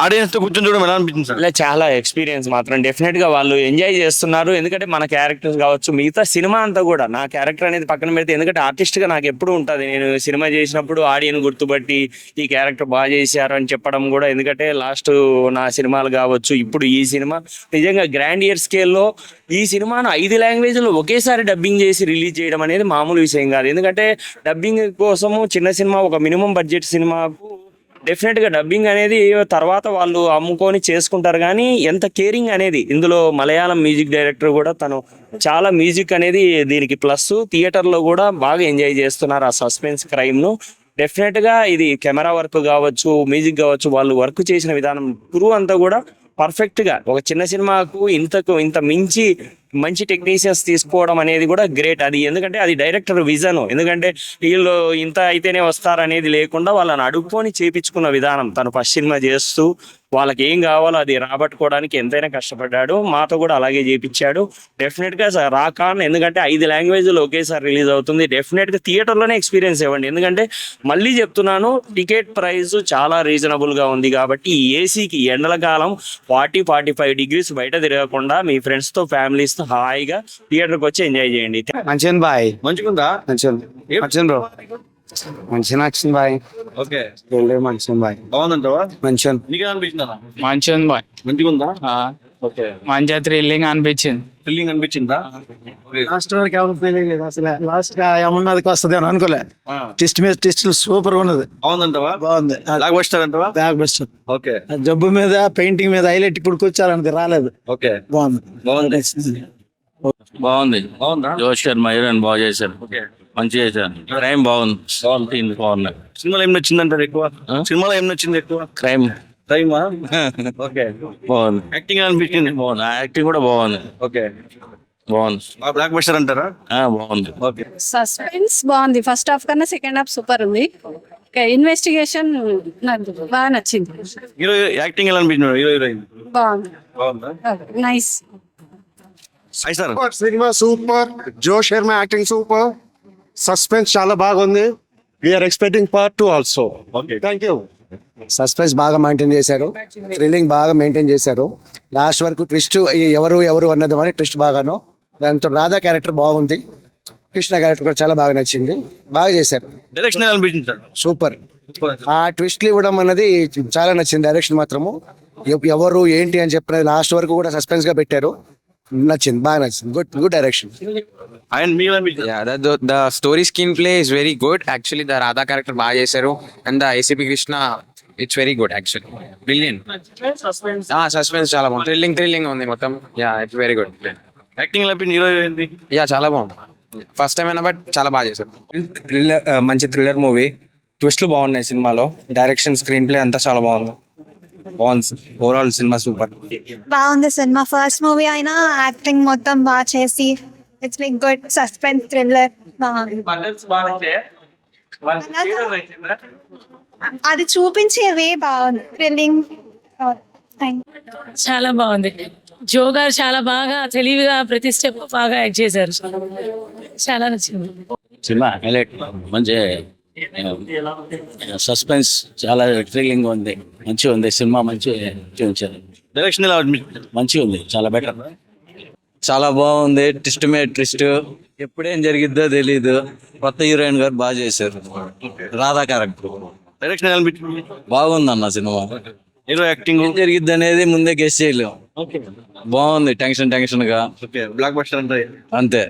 Audience తో కూర్చొని చూడడం ఎలా అనిపించింది సార్? ఇలా చాలా ఎక్స్పీరియన్స్ మాత్రం డెఫినెట్ గా వాళ్ళు ఎంజాయ్ చేస్తున్నారు. ఎందుకంటే మన క్యారెక్టర్స్ కావచ్చు, మిగతా సినిమా అంతా కూడా నా క్యారెక్టర్ అనేది పక్కన పెడితే, ఎందుకంటే ఆర్టిస్ట్ గా నాకు ఎప్పుడు ఉంటుంది, నేను సినిమా చేసినప్పుడు ఆడియన్ గుర్తుపట్టి ఈ క్యారెక్టర్ బాగా చేశారు అని చెప్పడం కూడా. ఎందుకంటే లాస్ట్ నా సినిమాలు కావచ్చు, ఇప్పుడు ఈ సినిమా నిజంగా గ్రాండ్ ఇయర్ స్కేల్లో ఈ సినిమాను 5 లాంగ్వేజ్లో ఒకేసారి డబ్బింగ్ చేసి రిలీజ్ చేయడం అనేది మామూలు విషయం కాదు. ఎందుకంటే డబ్బింగ్ కోసము చిన్న సినిమా, ఒక మినిమం బడ్జెట్ సినిమాకు డెఫినెట్గా డబ్బింగ్ అనేది తర్వాత వాళ్ళు అమ్ముకొని చేసుకుంటారు. కానీ ఎంత కేరింగ్ అనేది ఇందులో మలయాళం మ్యూజిక్ డైరెక్టర్ కూడా తను చాలా మ్యూజిక్ అనేది దీనికి ప్లస్. థియేటర్లో కూడా బాగా ఎంజాయ్ చేస్తున్నారు ఆ సస్పెన్స్ క్రైమ్ను. డెఫినెట్గా ఇది కెమెరా వర్క్ కావచ్చు, మ్యూజిక్ కావచ్చు, వాళ్ళు వర్క్ చేసిన విధానం క్రూ అంతా కూడా పర్ఫెక్ట్గా ఒక చిన్న సినిమాకు ఇంత మించి మంచి టెక్నీషియన్స్ తీసుకోవడం అనేది కూడా గ్రేట్. అది ఎందుకంటే అది డైరెక్టర్ విజన్. ఎందుకంటే వీళ్ళు ఇంత అయితేనే వస్తారనేది లేకుండా వాళ్ళని అడుక్కొని చేపించుకున్న విధానం. తను ఫస్ట్ సినిమా చేస్తూ వాళ్ళకి ఏం కావాలో అది రాబట్టుకోవడానికి ఎంతైనా కష్టపడ్డాడు. మాతో కూడా అలాగే చేపించాడు. డెఫినెట్గా రాకాన్ ఎందుకంటే 5 లాంగ్వేజ్లో ఒకేసారి రిలీజ్ అవుతుంది. డెఫినెట్గా థియేటర్లోనే ఎక్స్పీరియన్స్ ఇవ్వండి. ఎందుకంటే మళ్ళీ చెప్తున్నాను, టికెట్ ప్రైస్ చాలా రీజనబుల్గా ఉంది. కాబట్టి ఈ ఏసీకి ఎండల కాలం 40-45 డిగ్రీస్ బయట తిరగకుండా మీ ఫ్రెండ్స్తో ఫ్యామిలీస్తో హాయిగా థియేటర్కి వచ్చి ఎంజాయ్ చేయండి. మంచిగా బాయ్, మంచిగుందా? మంచిగా బ్రో, మంచిగా నచ్చింది బాయ్. ఓకే, మంచిగా బాయ్, బాగుందంటావా? మంచిగా నీకు అనిపించిందా? మంచిగా ఉంది బాయ్, మంచిగుందా? ఓకే, మంచిగా థ్రిల్లింగ్ అనిపించింది. థ్రిల్లింగ్ అనిపించిందా? లాస్ట్ వరకు ఎవరు ఫీలింగ్ లేదు అసలు. లాస్ట్ ఏమన్నది వస్తుంది అని అనుకోలే. టెస్ట్ మీద టెస్ట్ సూపర్ గా ఉన్నది. బాగుందంటావా? బాగుంది. బ్లాక్ బస్టర్ అంటావా? Back best. ఓకే, జబ్బు మీద పెయింటింగ్ మీద హైలైట్ ఇప్పుడు కూర్చోాలన్నది రాలేదు. ఓకే, బాగుంది. బాగుందా? జోష్ శర్మ హీరోయిన్ బాగా చేశారు, మంచిగా చేశారు. క్రైమ్ బాగుంది, బాగున్నాయి. సినిమాలో ఏం నచ్చిందంటారు ఎక్కువ? సినిమాలో ఏం నచ్చింది ఎక్కువ? క్రైమ్ టైమా? ఓకే, బాగుంది, యాక్టింగ్ అనిపించింది. బాగుంది, యాక్టింగ్ కూడా బాగుంది. ఓకే, బాగుంది, బ్లాక్ బస్టర్ అంటారా? బాగుంది. ఓకే, సస్పెన్స్ బాగుంది. ఫస్ట్ హాఫ్ కన్నా సెకండ్ హాఫ్ సూపర్ ఉంది. ఇన్వెస్టిగేషన్ నాకు బాగా నచ్చింది. హీరో యాక్టింగ్ ఎలా అనిపించింది? హీరోయిన్ బాగుంది, బాగుందా? Nice. Hi sir. Cinema super. Jo Sharma acting super. Suspense చాలా బాగుంది. We're expecting part 2 also. Okay, thank you. Suspense బాగా మెయింటైన్ చేశారు, థ్రిల్లింగ్ బాగా మెయింటైన్ చేశారు. లాస్ట్ వరకు ట్విస్ట్ ఎవరు అన్నది అని ట్విస్ట్ బాగాను. దాంతో రాధా క్యారెక్టర్ బాగుంది, కృష్ణ క్యారెక్టర్ కూడా చాలా బాగా నచ్చింది. బాగా చేశారు. డైరెక్షన్ ఎలా అనిపించింది సార్? సూపర్. ఆ ట్విస్ట్లు ఇవ్వడం అన్నది చాలా నచ్చింది. డైరెక్షన్ మాత్రము ఎవరు ఏంటి అని చెప్పినది లాస్ట్ వరకు కూడా సస్పెన్స్ గా పెట్టారు. నచ్చింది, బాగా నచ్చింది. Good direction. ఆయన మీకు అనిపించింది? Yeah, the story screenplay is very good. Actually, the Radha character baga chesaru, and the ACP Krishna, it's very good actually. Brilliant. Suspense చాలా బాగుంది. Thrilling ఉంది మొత్తం. Yeah, it's very good. Acting ఎలా అనిపించింది? Heroine Yeah, చాలా బాగుంది. First time అయినా but చాలా బాగా చేశారు. మంచి థ్రిల్లర్ మూవీ. ట్విస్ట్లు బాగున్నాయి సినిమాలో. డైరెక్షన్, స్క్రీన్ ప్లే అంతా చాలా బాగుంది. Overall cinema super. బాగుంది సినిమా. ఫస్ట్ మూవీ అయినా యాక్టింగ్ మొత్తం బాగా చేసి it's like good suspense thriller. అది చూపించే వే బాగుంది. థ్రిల్లింగ్. చాలా బాగుంది. జో గారు చాలా బాగా తెలివిగా ప్రతి స్టెప్ బాగా యాక్ట్ చేశారు. చాలా నచ్చింది సినిమా హైలైట్. మంచి సస్పెన్స్, చాలా థ్రిల్లింగ్ ఉంది, మంచిగా ఉంది సినిమా. మంచిగా చూపించారు. డైరెక్షన్ ఎలా అనిపించింది? మంచిగా ఉంది, చాలా బెటర్. చాలా బాగుంది. ట్విస్ట్ మీద ట్విస్ట్, ఎప్పుడేం జరిగిద్దో తెలీదు. కొత్త హీరోయిన్ గారు బాగా చేశారు. రాధా క్యారెక్టర్ డైరెక్షన్ ఎలా అనిపించింది? బాగుంది అన్న సినిమా. హీరో యాక్టింగ్ ఏం జరిగిద్ది అనేది ముందే గెస్ చేయలేం. బాగుంది, టెన్షన్ గా. ఓకే, బ్లాక్ బస్టర్ అంటే అంతే.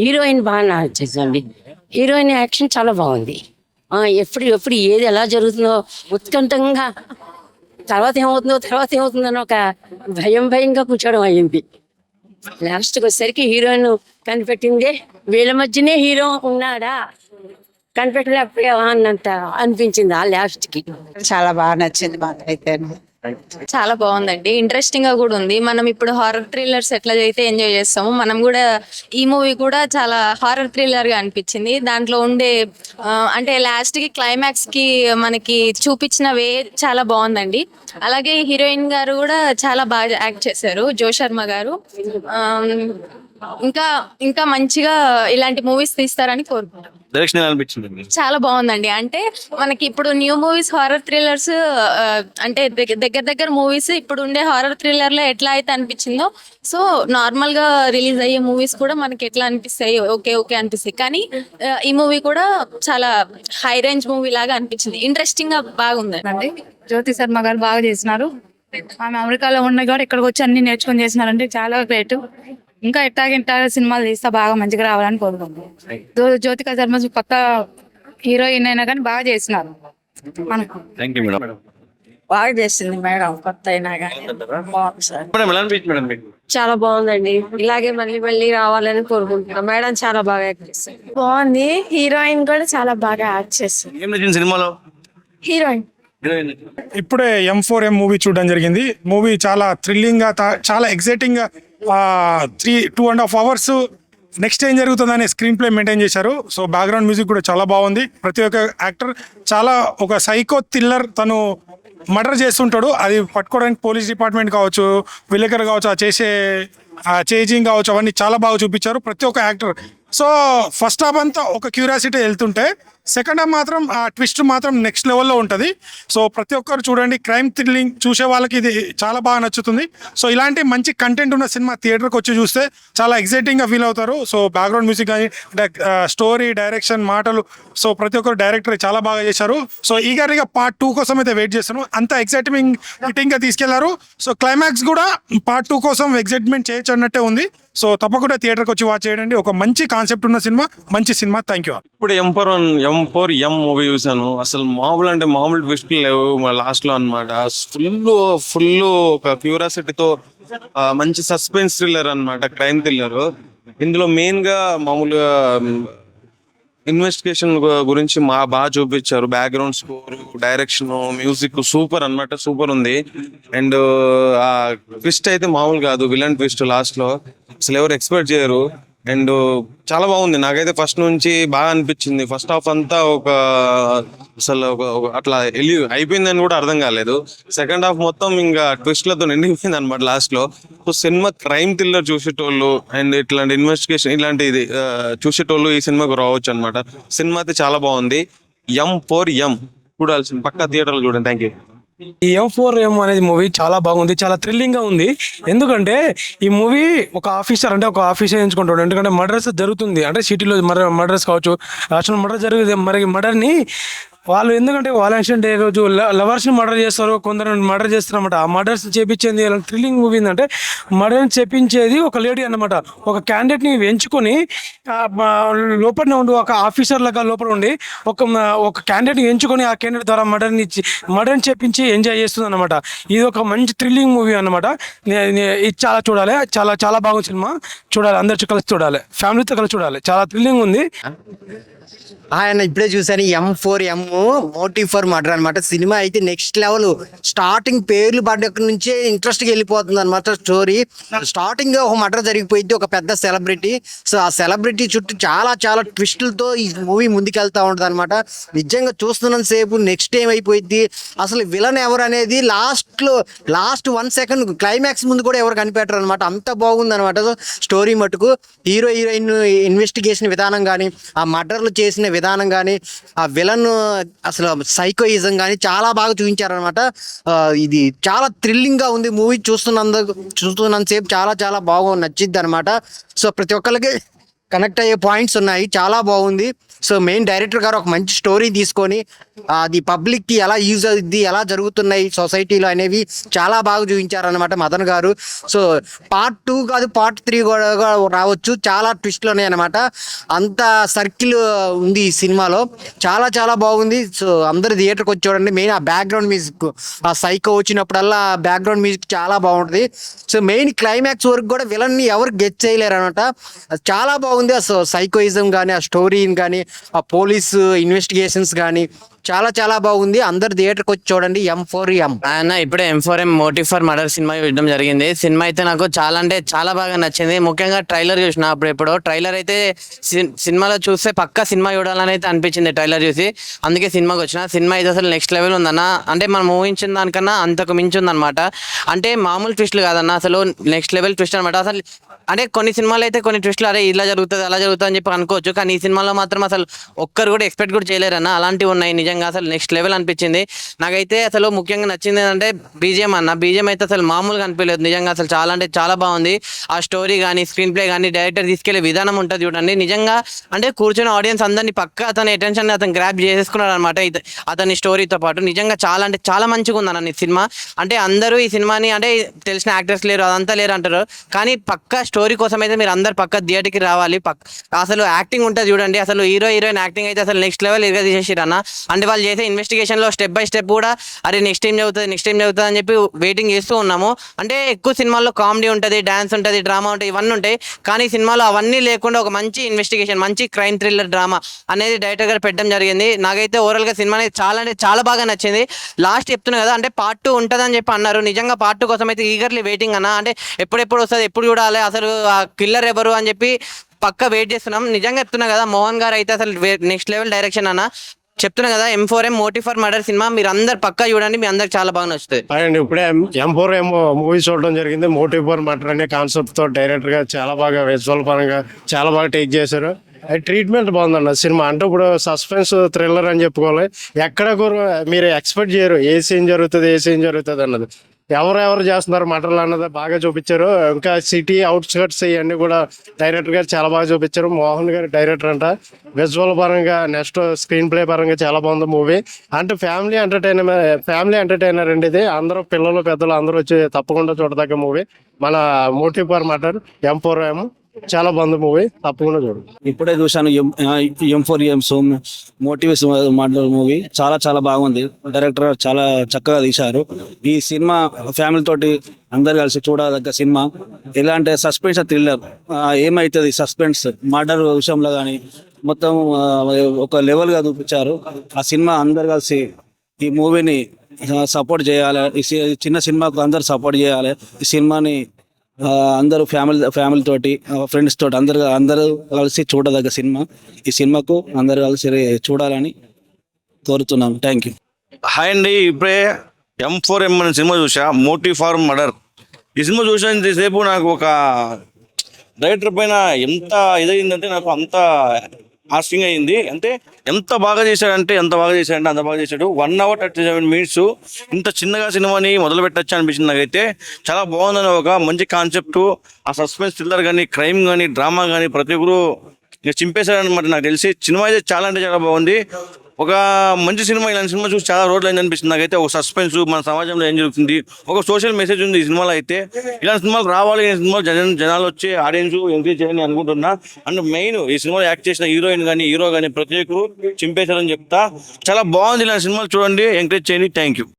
హీరోయిన్ బాగా నచ్చేసింది. హీరోయిన్ యాక్షన్ చాలా బాగుంది. ఎప్పుడు ఏది ఎలా జరుగుతుందో ఉత్కంఠంగా, తర్వాత ఏమవుతుందో అని ఒక భయంగా కూర్చోవడం అయ్యింది. లాస్ట్కి వచ్చేసరికి హీరోయిన్ కనిపెట్టిందే, వీళ్ళ మధ్యనే హీరో ఉన్నాడా కనిపెట్టలేకపోయావా అన్నంత అనిపించింది ఆ లాస్ట్కి. చాలా బాగా నచ్చింది మాకైతే. చాలా బాగుందండి. ఇంట్రెస్టింగ్ గా కూడా ఉంది. మనం ఇప్పుడు హారర్ థ్రిల్లర్స్ ఎట్లా అయితే ఎంజాయ్ చేస్తామో, మనం కూడా ఈ మూవీ కూడా చాలా హారర్ థ్రిల్లర్ గా అనిపించింది. దాంట్లో ఉండే అంటే లాస్ట్ కి క్లైమాక్స్ కి మనకి చూపించిన వే చాలా బాగుందండి. అలాగే హీరోయిన్ గారు కూడా చాలా బాగా యాక్ట్ చేశారు, జో శర్మ గారు. ఇంకా ఇంకా మంచిగా ఇలాంటి మూవీస్ తీస్తారని కోరుకుంటున్నాను. డైరెక్షన్ ఎలా అనిపించింది మీకు? చాలా బాగుందండి. అంటే మనకి ఇప్పుడు న్యూ మూవీస్ హారర్ థ్రిల్లర్స్ అంటే దగ్గర మూవీస్ ఇప్పుడు ఉండే హారర్ థ్రిల్లర్ లో ఎట్లా అయితే అనిపించిందో, సో నార్మల్ గా రిలీజ్ అయ్యే మూవీస్ కూడా మనకి ఎట్లా అనిపిస్తాయి, ఓకే ఓకే అనిపిస్తాయి. కానీ ఈ మూవీ కూడా చాలా హై రేంజ్ మూవీ లాగా అనిపించింది. ఇంట్రెస్టింగ్ గా బాగుంది. అండి జ్యోతి శర్మ గారు బాగా చేసినారు. ఆమె అమెరికాలో ఉన్న కూడా ఇక్కడికి వచ్చి అన్ని నేర్చుకొని చేసినారంటే చాలా గ్రేట్. ఇంకా ఎట్టాగ సినిమాలు తీస్తా బాగా మంచిగా రావాలని కోరుకుంటున్నాం. జ్యోతిక శర్మ కొత్త హీరోయిన్ అయినా కానీ బాగా చేసినారు మనకు. Thank you madam. బాగా చేసింది మేడం, కొత్త అయినా కానీ బాగుంది సార్. మేడం ఎలా అనిపించింది మేడం మీకు? చాలా బాగుందండి. ఇలాగే మళ్ళీ మళ్ళీ రావాలని కోరుకుంటున్నాం. మేడం చాలా బాగా యాక్ట్ చేస్తారు. బాగుంది. హీరోయిన్ కూడా చాలా బాగా యాక్ట్ చేస్తుంది. ఏం నచ్చింది సినిమాలో? హీరోయిన్ ఇప్పుడే M4M మూవీ చూడడం జరిగింది. మూవీ చాలా థ్రిల్లింగ్ గా చాలా ఎగ్జైటింగ్ గా 2.5 hours నెక్స్ట్ ఏం జరుగుతుందనే స్క్రీన్ ప్లే మెయింటైన్ చేశారు. సో బ్యాక్గ్రౌండ్ మ్యూజిక్ కూడా చాలా బాగుంది. ప్రతి ఒక్క యాక్టర్ చాలా ఒక సైకో థ్రిల్లర్, తను మర్డర్ చేస్తుంటాడు, అది పట్టుకోవడానికి పోలీస్ డిపార్ట్మెంట్ కావచ్చు, విలేకరు కావచ్చు, ఆ చేసే చేజింగ్ కావచ్చు, అవన్నీ చాలా బాగా చూపించారు ప్రతి ఒక్క యాక్టర్. సో ఫస్ట్ హాఫ్ అంతా ఒక క్యూరియాసిటీ వెళ్తుంటే సెకండ్ హాఫ్ మాత్రం ఆ ట్విస్ట్ మాత్రం నెక్స్ట్ లెవెల్లో ఉంటుంది. సో ప్రతి ఒక్కరు చూడండి. క్రైమ్ థ్రిల్లింగ్ చూసే వాళ్ళకి ఇది చాలా బాగా నచ్చుతుంది. సో ఇలాంటి మంచి కంటెంట్ ఉన్న సినిమా థియేటర్కి వచ్చి చూస్తే చాలా ఎగ్జైటింగ్గా ఫీల్ అవుతారు. సో బ్యాక్గ్రౌండ్ మ్యూజిక్ కానీ స్టోరీ, డైరెక్షన్, మాటలు, సో ప్రతి ఒక్కరు డైరెక్టర్ చాలా బాగా చేశారు. సో ఈగర్గా పార్ట్ 2 కోసం అయితే వెయిట్ చేస్తాను. అంత ఎగ్జైటింగ్గా తీసుకెళ్లారు. సో క్లైమాక్స్ కూడా పార్ట్ 2 కోసం ఎగ్జైట్మెంట్ చేయొచ్చు అన్నట్టే ఉంది. సో తప్పకుండా థియేటర్కి వచ్చి వాచ్ చేయండి. ఒక మంచి కాన్సెప్ట్ ఉన్న సినిమా, మంచి సినిమా. Thank you. ఇప్పుడు M4M మూవీ చూసాను. అసలు మామూలు అంటే మామూలు ట్విస్ట్లు లేవు లాస్ట్ లో అనమాట. ఫుల్ ఒక క్యూరియాసిటీతో మంచి సస్పెన్స్ థ్రిల్లర్ అన్నమాట, క్రైమ్ థ్రిల్లర్. ఇందులో మెయిన్ గా మామూలుగా ఇన్వెస్టిగేషన్ గురించి బాగా చూపించారు. Background score, direction, music super అన్నమాట, సూపర్ ఉంది. అండ్ ఆ ట్విస్ట్ అయితే మామూలు కాదు, విలన్ ట్విస్ట్ లాస్ట్ లో అసలు ఎవరు ఎక్స్పెక్ట్ చేయరు. అండ్ చాలా బాగుంది. నాకైతే ఫస్ట్ నుంచి బాగా అనిపించింది. ఫస్ట్ హాఫ్ అంతా అసలు అట్లా అయిపోయిందని కూడా అర్థం కాలేదు. సెకండ్ హాఫ్ మొత్తం ఇంకా ట్విస్ట్లతో నిండిపోయింది అనమాట లాస్ట్ లో. సో సినిమా క్రైమ్ థ్రిల్లర్ చూసేటోళ్ళు అండ్ ఇట్లాంటి ఇన్వెస్టిగేషన్ ఇలాంటిది చూసేటోళ్ళు ఈ సినిమాకు రావచ్చు అనమాట. సినిమా అయితే చాలా బాగుంది. M4M చూడాల్సింది, పక్కా థియేటర్లో చూడండి. Thank you. ఈ M4M అనేది మూవీ చాలా బాగుంది, చాలా థ్రిల్లింగ్ గా ఉంది. ఎందుకంటే ఈ మూవీ ఒక ఆఫీసర్ ఎంచుకుంటాడు. ఎందుకంటే మర్డర్స్ జరుగుతుంది, అంటే సిటీలో మర్డర్స్ కావచ్చు, రాష్ట్రంలో మర్డర్ జరుగుతుంది. మరి మర్డర్ని వాళ్ళు ఎందుకంటే వాలంటీర్ డే రోజు లవర్స్ని మర్డర్ చేస్తారు, కొందరు మర్డర్ చేస్తారన్నమాట. ఆ మర్డర్స్ చేపించేది థ్రిల్లింగ్ మూవీ ఏంటంటే మర్డర్ని చేపించేది ఒక లేడీ అన్నమాట. ఒక క్యాండిడేట్ని ఎంచుకొని లోపల ఉండి, ఒక ఆఫీసర్ లాగా లోపల ఉండి ఒక క్యాండిడేట్ని ఎంచుకొని ఆ క్యాండిడేట్ ద్వారా మర్డర్ని చేపించి ఎంజాయ్ చేస్తుంది అనమాట. ఇది ఒక మంచి థ్రిల్లింగ్ మూవీ అన్నమాట. ఇది చాలా చూడాలి, చాలా చాలా బాగుంది సినిమా. చూడాలి, అందరితో కలిసి చూడాలి, ఫ్యామిలీతో కలిసి చూడాలి. చాలా థ్రిల్లింగ్ ఉంది. ఆయన ఇప్పుడే చూసాను. M4M మోటివ్ ఫర్ మర్డర్ అనమాట. సినిమా అయితే నెక్స్ట్ లెవెల్. స్టార్టింగ్ పేర్లు పడ్డ నుంచే ఇంట్రెస్ట్గా వెళ్ళిపోతుంది అనమాట స్టోరీ. స్టార్టింగ్ ఒక మర్డర్ జరిగిపోయింది, ఒక పెద్ద సెలబ్రిటీ. సో ఆ సెలబ్రిటీ చుట్టూ చాలా చాలా ట్విస్టులతో ఈ మూవీ ముందుకెళ్తా ఉంటుంది అనమాట. నిజంగా చూస్తున్నంత సేపు నెక్స్ట్ ఏమైపోయింది, అసలు విలన్ ఎవరు అనేది లాస్ట్ 1 second క్లైమాక్స్ ముందు కూడా ఎవరు కనిపెట్టరు అనమాట. అంత బాగుంది అనమాట స్టోరీ మటుకు. హీరోయిన్ ఇన్వెస్టిగేషన్ విధానం కానీ, ఆ మర్డర్లు చేసిన విధానం కానీ, ఆ విలన్ అసలు సైకోయిజం కానీ చాలా బాగా చూపించారనమాట. ఇది చాలా థ్రిల్లింగ్ గా ఉంది మూవీ. చూస్తున్నంతసేపు చాలా చాలా బాగా నచ్చింది అనమాట. సో ప్రతి ఒక్కరికి కనెక్ట్ అయ్యే పాయింట్స్ ఉన్నాయి, చాలా బాగుంది. సో మెయిన్ డైరెక్టర్ గారు ఒక మంచి స్టోరీ తీసుకొని అది పబ్లిక్కి ఎలా యూజ్ అవుద్ది, ఎలా జరుగుతున్నాయి సొసైటీలో అనేవి చాలా బాగా చూపించారనమాట మదన్ గారు. సో పార్ట్ 2 కాదు, పార్ట్ 3 కూడా రావచ్చు. చాలా ట్విస్ట్లు ఉన్నాయి అనమాట. అంత సర్కిల్ ఉంది ఈ సినిమాలో. చాలా చాలా బాగుంది. సో అందరు థియేటర్కి వచ్చి చూడండి. మెయిన్ ఆ బ్యాక్గ్రౌండ్ మ్యూజిక్, ఆ సైకో వచ్చినప్పుడల్లా బ్యాక్గ్రౌండ్ మ్యూజిక్ చాలా బాగుంటుంది. సో మెయిన్ క్లైమాక్స్ వరకు కూడా విలన్ని ఎవరు గెట్ చేయలేరు అనమాట. చాలా బాగుంది. ఆ సైకోయిజం కానీ, ఆ స్టోరీని కానీ, ఆ పోలీసు ఇన్వెస్టిగేషన్స్ కానీ చాలా చాలా బాగుంది. అందరు థియేటర్కి వచ్చి చూడండి. M4M. ఆయన ఇప్పుడే M4M motive for murder cinema చూడడం జరిగింది. సినిమా అయితే నాకు చాలా అంటే చాలా బాగా నచ్చింది. ముఖ్యంగా ట్రైలర్ చూసిన అప్పుడెప్పుడో ట్రైలర్ అయితే సినిమాలో చూస్తే పక్కా సినిమా చూడాలని అయితే అనిపించింది ట్రైలర్ చూసి. అందుకే సినిమాకి వచ్చిన. సినిమా అయితే అసలు నెక్స్ట్ లెవెల్ ఉందన్న. అంటే మనం ఊహించిన దానికన్నా అంతకు మించి ఉందన్నమాట. అంటే మామూలు ట్విస్ట్లు కాదన్న, అసలు నెక్స్ట్ లెవెల్ ట్విస్ట్ అనమాట. అసలు అంటే కొన్ని సినిమాలు అయితే కొన్ని ట్విస్ట్లు అరే ఇలా జరుగుతుంది అలా జరుగుతుంది అని చెప్పి అనుకోవచ్చు, కానీ ఈ సినిమాలో మాత్రం అసలు ఒక్కరు కూడా ఎక్స్పెక్ట్ కూడా చేయలేరన్న. అలాంటివి ఉన్నాయి నిజంగా. అసలు నెక్స్ట్ లెవెల్ అనిపించింది నాకైతే. అసలు ముఖ్యంగా నచ్చింది ఏంటంటే బీజిఎం అన్న. బీజిఎం అయితే అసలు మామూలుగా అనిపించలేదు నిజంగా. అసలు చాలా అంటే చాలా బాగుంది. ఆ స్టోరీ కానీ స్క్రీన్ ప్లే కానీ డైరెక్టర్ తీసుకెళ్లే విధానం ఉంటుంది చూడండి నిజంగా. అంటే కూర్చొని ఆడియన్స్ అందరినీ పక్కా అతని అటెన్షన్ అతను గ్రాప్ చేసుకున్నాడు అనమాట అతని స్టోరీతో పాటు. నిజంగా చాలా అంటే చాలా మంచిగా ఉందన్న ఈ సినిమా. అంటే అందరూ ఈ సినిమాని అంటే తెలిసిన యాక్టర్స్ లేరు అదంతా లేరు అంటారు, కానీ పక్కా స్టోరీ కోసం అయితే మీరు అందరు పక్క థియేటర్కి రావాలి. అసలు యాక్టింగ్ ఉంటుంది చూడండి. అసలు హీరోయిన్ యాక్టింగ్ అయితే అసలు నెక్స్ట్ లెవెల్ ఇరగా తీసేసారు అన్న. అంటే వాళ్ళు చేసే ఇన్వెస్టిగేషన్లో స్టెప్ బై స్టెప్ కూడా అరే నెక్స్ట్ ఏం జరుగుతుంది అని చెప్పి వెయిటింగ్ చేస్తూ ఉన్నాము. అంటే ఎక్కువ సినిమాల్లో కామెడీ ఉంటుంది, డాన్స్ ఉంటుంది, డ్రామా ఉంటుంది, ఇవన్నీ ఉంటాయి. కానీ సినిమాలో అవన్నీ లేకుండా ఒక మంచి ఇన్వెస్టిగేషన్, మంచి క్రైమ్ థ్రిల్లర్ డ్రామా అనేది డైరెక్టర్ గారు పెట్టడం జరిగింది. నాకైతే ఓవరాల్గా సినిమా అనేది చాలా అంటే చాలా బాగా నచ్చింది. లాస్ట్ చెప్తున్నా కదా, అంటే పార్ట్ 2 ఉంటుందని చెప్పి అన్నారు. నిజంగా పార్ట్ 2 కోసం అయితే ఈగర్లీ వెయిటింగ్ అన్న. అంటే ఎప్పుడెప్పుడు వస్తుంది, ఎప్పుడు చూడాలి, అసలు ఆ కిల్లర్ ఎవరు అని చెప్పి పక్క వెయిట్ చేస్తున్నాం. నిజంగా చెప్తున్నా కదా, మోహన్ గారు అయితే అసలు నెక్స్ట్ లెవెల్ డైరెక్షన్ అన్న. చెప్తున్నా కదా, M4M motive for murder cinema మీరు అందరు పక్కా చూడండి, మీ అందరికి చాలా బాగా నచ్చుతుంది. అండ్ ఇప్పుడే M4M మూవీ చూడడం జరిగింది. మోటివ్ ఫర్ మర్డర్ అనే కాన్సెప్ట్ తో డైరెక్టర్ గా చాలా బాగా విజువల్ పరంగా చాలా బాగా టేక్ చేశారు. ట్రీట్మెంట్ బాగుందన్న సినిమా. అంటే ఇప్పుడు సస్పెన్స్ థ్రిల్లర్ అని చెప్పుకోవాలి. ఎక్కడ కూడా మీరు ఎక్స్పెక్ట్ చేయరు ఏ సీన్ జరుగుతుంది అన్నది. ఎవరెవరు చేస్తున్నారు మటర్లు అన్నది బాగా చూపించారు. ఇంకా సిటీ అవుట్స్కట్స్ ఇవన్నీ కూడా డైరెక్టర్ గారు చాలా బాగా చూపించారు. మోహన్ గారు డైరెక్టర్ అంట. విజువల్ పరంగా నెక్స్ట్ స్క్రీన్ ప్లే పరంగా చాలా బాగుంది మూవీ. అంటే ఫ్యామిలీ ఎంటర్టైనర్ అండి ఇది. అందరూ పిల్లలు పెద్దలు అందరూ వచ్చి తప్పకుండా చూడదగ్గ మూవీ. మన మోటివ్ ఫర్ మర్డర్ M4M చాలా బాగుంది మూవీ, తప్పకుండా చూడండి. ఇప్పుడే చూశాను M4M మోటివేస్ మాటల మూవీ. చాలా చాలా బాగుంది. డైరెక్టర్ చాలా చక్కగా తీశారు. ఈ సినిమా ఫ్యామిలీ తోటి అందరు కలిసి చూడదగ్గ సినిమా. ఎలా అంటే సస్పెన్స్ థ్రిల్లర్, ఏమైతుంది సస్పెన్స్ మర్డర్ విషయంలో కానీ మొత్తం ఒక లెవెల్గా చూపించారు. ఆ సినిమా అందరు కలిసి ఈ మూవీని సపోర్ట్ చేయాలి. ఈ చిన్న సినిమాకు అందరు సపోర్ట్ చేయాలి. ఈ సినిమాని అందరూ ఫ్యామిలీ తోటి ఫ్రెండ్స్ తోటి అందరూ కలిసి చూడదగ్గ సినిమా. ఈ సినిమాకు అందరు కలిసి చూడాలని కోరుతున్నాను. Thank you. హాయ్ అండి, ఇప్పుడే M4M అనే సినిమా చూసా, మోటివ్ ఫర్ మర్డర్. ఈ సినిమా చూసినంతసేపు నాకు ఒక డైరెక్టర్ పైన ఎంత ఇదైందంటే నాకు అంత ఆస్టింగ్ అయింది. అంటే ఎంత బాగా చేశాడంటే అంత బాగా చేశాడు. 1 hour 37 minutes ఇంత చిన్నగా సినిమాని మొదలు పెట్టచ్చు అనిపించింది నాకైతే. చాలా బాగుందని ఒక మంచి కాన్సెప్ట్. ఆ సస్పెన్స్ థ్రిల్లర్ కానీ క్రైమ్ కానీ డ్రామా కానీ ప్రతి ఒక్కరు చింపేశారనమాట. నాకు తెలిసి సినిమా అయితే చాలా బాగుంది. ఒక మంచి సినిమా. ఇలాంటి సినిమా చూసి చాలా రోజులు అయింది అనిపిస్తుంది నాకైతే. ఒక సస్పెన్స్, మన సమాజంలో ఏం జరుగుతుంది, ఒక సోషల్ మెసేజ్ ఉంది ఈ సినిమాలో అయితే. ఇలాంటి సినిమాలు రావాలి, ఈ సినిమాలు జనాలు వచ్చి ఆడియన్స్ ఎంకరేజ్ చేయాలని అనుకుంటున్నా. అండ్ మెయిన్ ఈ సినిమాలో యాక్ట్ చేసిన హీరోయిన్ కానీ హీరో కానీ ప్రతి ఒక్కరు చింపేశారని చెప్తా. చాలా బాగుంది. ఇలాంటి సినిమాలు చూడండి, ఎంకరేజ్ చేయండి. Thank you.